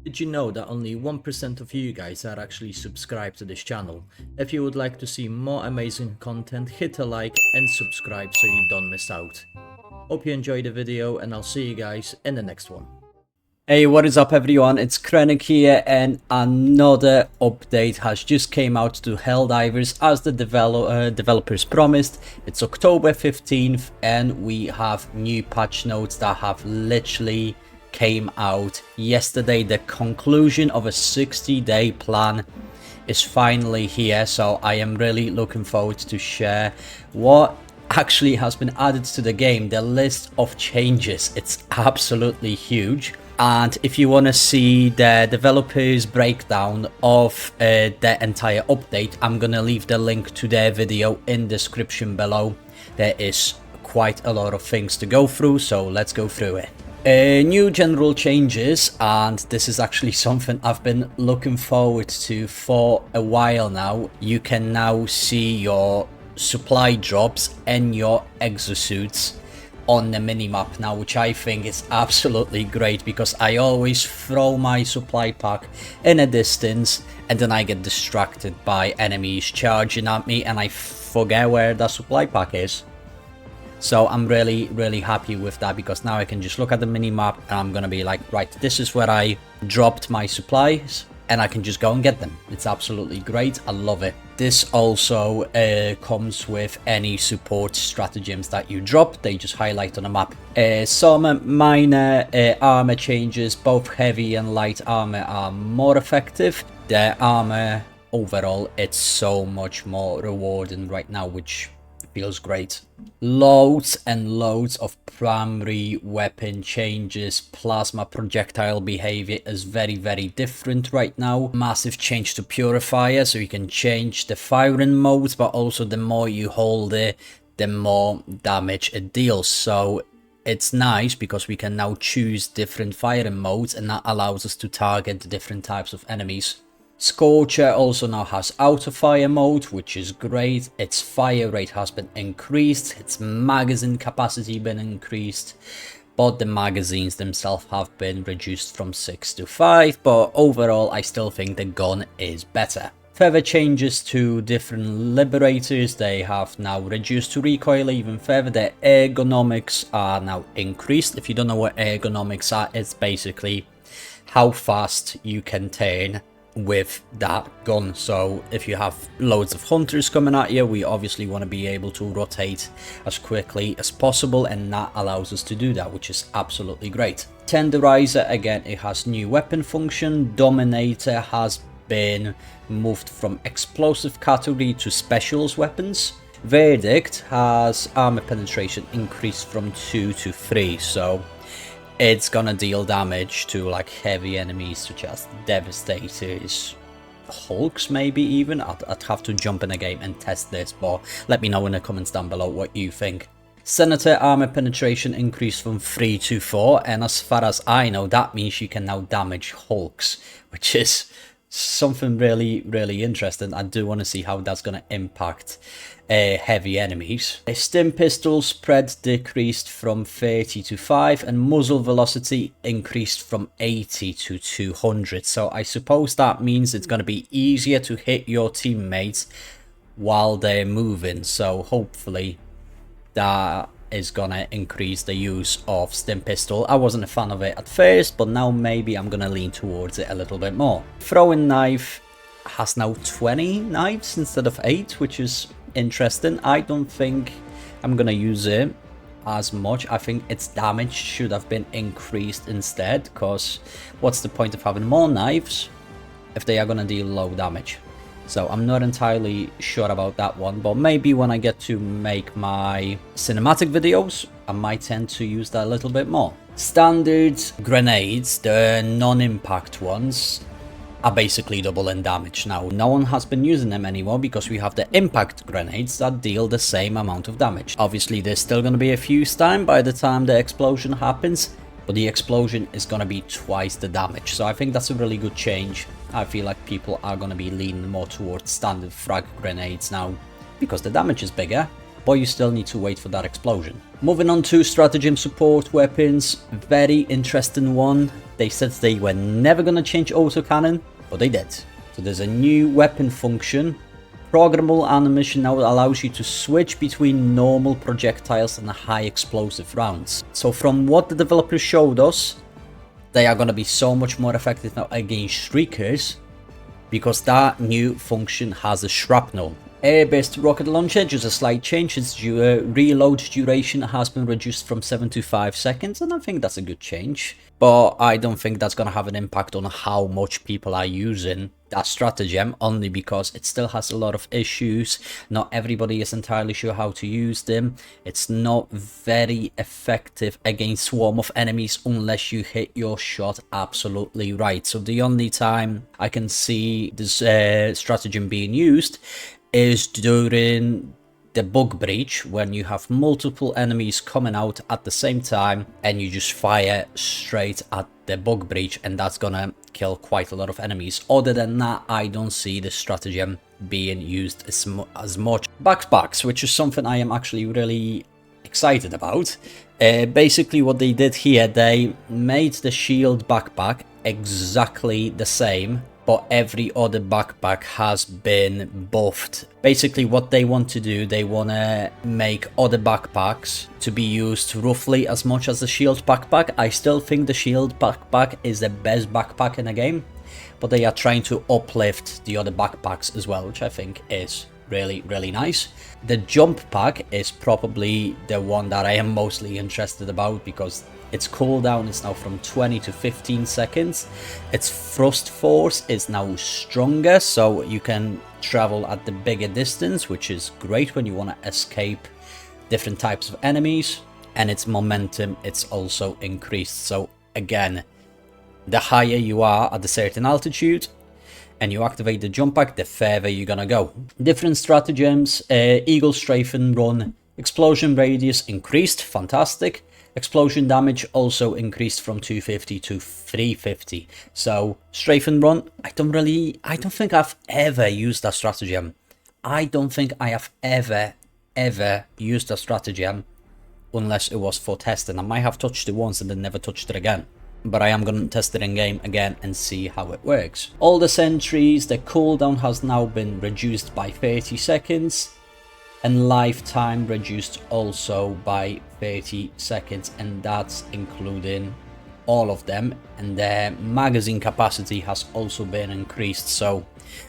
Did you know that only 1% of you guys are actually subscribed to this channel? If you would like to see more amazing content, hit a like and subscribe so you don't miss out. Hope you enjoyed the video and I'll see you guys in the next one. Hey, what is up everyone, it's Krennic here and another update has just came out to Helldivers as the developers promised. It's October 15th and we have new patch notes that have literally came out yesterday. The conclusion of a 60-day plan is finally here, so I am really looking forward to share what actually has been added to the game. The list of changes, it's absolutely huge. And if you want to see the developers breakdown of the entire update, I'm gonna leave the link to their video in description below. There is quite a lot of things to go through, so let's go through it. New general changes, and this is actually something I've been looking forward to for a while now. You can now see your supply drops and your exosuits on the minimap now, which I think is absolutely great because I always throw my supply pack in a distance and then I get distracted by enemies charging at me and I forget where the supply pack is. So I'm really happy with that because now I can just look at the minimap and I'm gonna be like, right, this is where I dropped my supplies and I can just go and get them. It's absolutely great. I love it. This also comes with any support stratagems that you drop. They just highlight on the map. Some minor armor changes. Both heavy and light armor are more effective. The armor overall, it's so much more rewarding right now, which feels great. Loads and loads of primary weapon changes. Plasma projectile behavior is very different right now. Massive change to purifier, so you can change the firing modes, but also the more you hold it, the more damage it deals. So it's nice because we can now choose different firing modes and that allows us to target different types of enemies. Scorcher also now has auto fire mode, which is great. Its fire rate has been increased, its magazine capacity been increased, but the magazines themselves have been reduced from 6 to 5, but overall I still think the gun is better. Further changes to different liberators. They have now reduced to recoil even further. The ergonomics are now increased. If you don't know what ergonomics are, it's basically how fast you can turn with that gun. So if you have loads of hunters coming at you, we obviously want to be able to rotate as quickly as possible, and that allows us to do that, which is absolutely great. Tenderizer, again, it has new weapon function. Dominator has been moved from explosive category to specials weapons. Verdict has armor penetration increased from 2 to 3, so it's gonna deal damage to like heavy enemies such as Devastators, Hulks maybe even. I'd have to jump in the game and test this, but let me know in the comments down below what you think. Senator armor penetration increased from 3 to 4, and as far as I know, that means you can now damage Hulks, which is something really interesting. I do want to see how that's going to impact heavy enemies. A stim pistol spread decreased from 30 to 5 and muzzle velocity increased from 80 to 200. So I suppose that means it's going to be easier to hit your teammates while they're moving. So hopefully that is gonna increase the use of stim pistol. I wasn't a fan of it at first, but now maybe I'm gonna lean towards it a little bit more. Throwing knife has now 20 knives instead of 8, which is interesting. I don't think I'm gonna use it as much. I think its damage should have been increased instead, because what's the point of having more knives if they are gonna deal low damage? So I'm not entirely sure about that one, but maybe when I get to make my cinematic videos, I might tend to use that a little bit more. Standard grenades, the non-impact ones, are basically double in damage now. No one has been using them anymore because we have the impact grenades that deal the same amount of damage. Obviously there's still going to be a fuse time by the time the explosion happens, but the explosion is going to be twice the damage. So I think that's a really good change. I feel like people are going to be leaning more towards standard frag grenades now because the damage is bigger, but you still need to wait for that explosion. Moving on to stratagem support weapons, very interesting one. They said they were never gonna change autocannon, but they did. So there's a new weapon function. Programmable ammunition now allows you to switch between normal projectiles and high explosive rounds. So from what the developers showed us, they are gonna be so much more effective now against streakers, because that new function has a shrapnel. Air-based rocket launcher, just a slight change. Its reload duration has been reduced from 7 to 5 seconds, and I think that's a good change. But I don't think that's going to have an impact on how much people are using that stratagem, only because it still has a lot of issues. Not everybody is entirely sure how to use them. It's not very effective against swarm of enemies unless you hit your shot absolutely right. So the only time I can see this stratagem being used is during the bug breach, when you have multiple enemies coming out at the same time and you just fire straight at the bug breach, and that's gonna kill quite a lot of enemies. Other than that, I don't see the stratagem being used as much. Backpacks, which is something I am actually really excited about. Basically what they did here, they made the shield backpack exactly the same, but every other backpack has been buffed. Basically what they want to do, they want to make other backpacks to be used roughly as much as the shield backpack. I still think the shield backpack is the best backpack in the game, but they are trying to uplift the other backpacks as well, which I think is really nice. The jump pack is probably the one that I am mostly interested about, because its cooldown is now from 20 to 15 seconds. Its thrust force is now stronger, so you can travel at the bigger distance, which is great when you want to escape different types of enemies. And its momentum, it's also increased. So again, the higher you are at a certain altitude and you activate the jump pack, the further you're gonna go. Different stratagems, eagle strafe and run, explosion radius increased, fantastic. Explosion damage also increased from 250 to 350. So strafe and run, I don't think I've ever used that stratagem. I don't think I have ever used that stratagem unless it was for testing. I might have touched it once and then never touched it again. But I am going to test it in game again and see how it works. All the sentries, the cooldown has now been reduced by 30 seconds. And lifetime reduced also by 30 seconds, and that's including all of them. And the magazine capacity has also been increased. So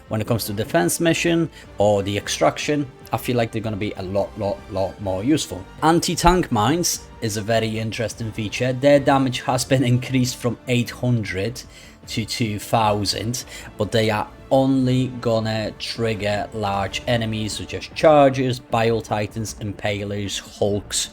when it comes to defense mission or the extraction, I feel like they're going to be a lot more useful. Anti-tank mines is a very interesting feature. Their damage has been increased from 800 to 2000, but they are only gonna trigger large enemies such as chargers, bile titans, impalers, hulks,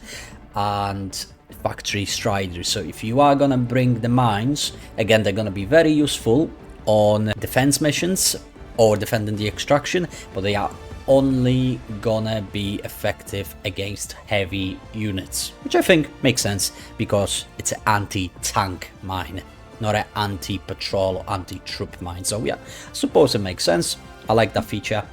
and factory striders. So if you are gonna bring the mines, again, they're gonna be very useful on defense missions or defending the extraction, but they are only gonna be effective against heavy units, which I think makes sense because it's an anti-tank mine, not an anti-patrol or anti-troop mine. So yeah, I suppose it makes sense. I like that feature.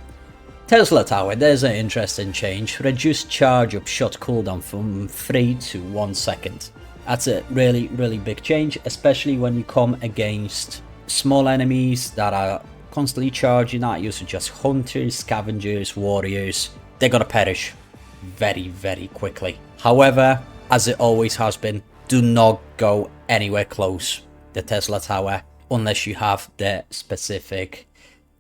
Tesla Tower, there's an interesting change. Reduced charge up shot cooldown from 3 to 1 second. That's a really big change, especially when you come against small enemies that are constantly charging at you, such as hunters, scavengers, warriors. They're gonna perish very quickly. However, as it always has been, do not go anywhere close the Tesla Tower unless you have the specific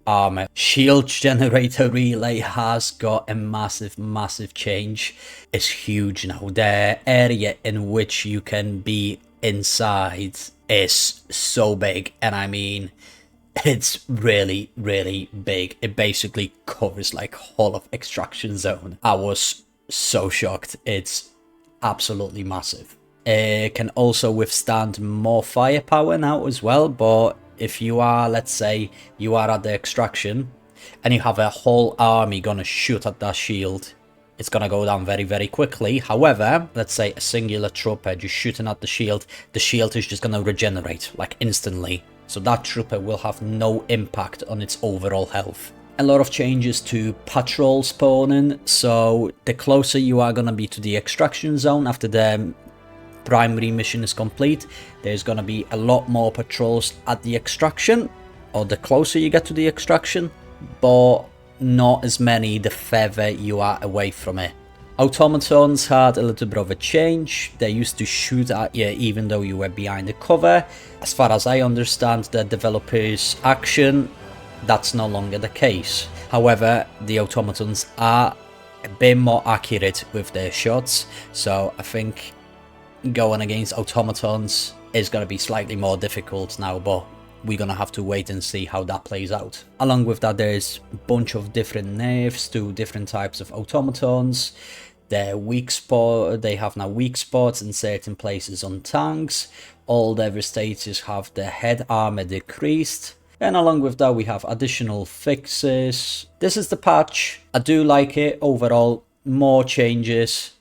armor. Shield generator relay has got a massive change. It's huge now. The area in which you can be inside is so big, and I mean, it's really big. It basically covers like whole of extraction zone. I was so shocked. It's absolutely massive. It can also withstand more firepower now as well, but if you are, let's say you are at the extraction and you have a whole army gonna shoot at that shield, it's gonna go down very quickly. However, let's say a singular trooper just shooting at the shield is just gonna regenerate like instantly, so that trooper will have no impact on its overall health. A lot of changes to patrol spawning, so the closer you are gonna be to the extraction zone after the primary mission is complete, there's gonna be a lot more patrols at the extraction, or the closer you get to the extraction, but not as many the further you are away from it. Automatons had a little bit of a change. They used to shoot at you even though you were behind the cover. As far as I understand the developers' action, that's no longer the case. However, the automatons are a bit more accurate with their shots, so I think going against automatons is going to be slightly more difficult now, but we're gonna have to wait and see how that plays out. Along with that, there's a bunch of different nerfs to different types of automatons. Their weak spot, they have now weak spots in certain places on tanks. All devastators have their head armor decreased. And along with that, we have additional fixes. This is the patch. I do like it overall. More changes,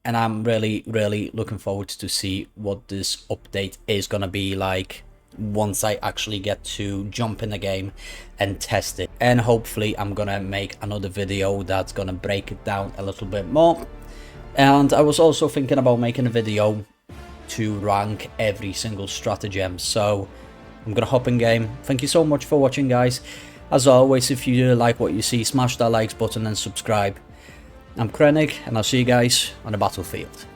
and I'm really looking forward to see what this update is gonna be like once I actually get to jump in the game and test it. And hopefully I'm gonna make another video that's gonna break it down a little bit more. And I was also thinking about making a video to rank every single stratagem, so I'm gonna hop in game. Thank you so much for watching, guys. As always, if you like what you see, smash that likes button and subscribe. I'm Krennic, and I'll see you guys on the battlefield.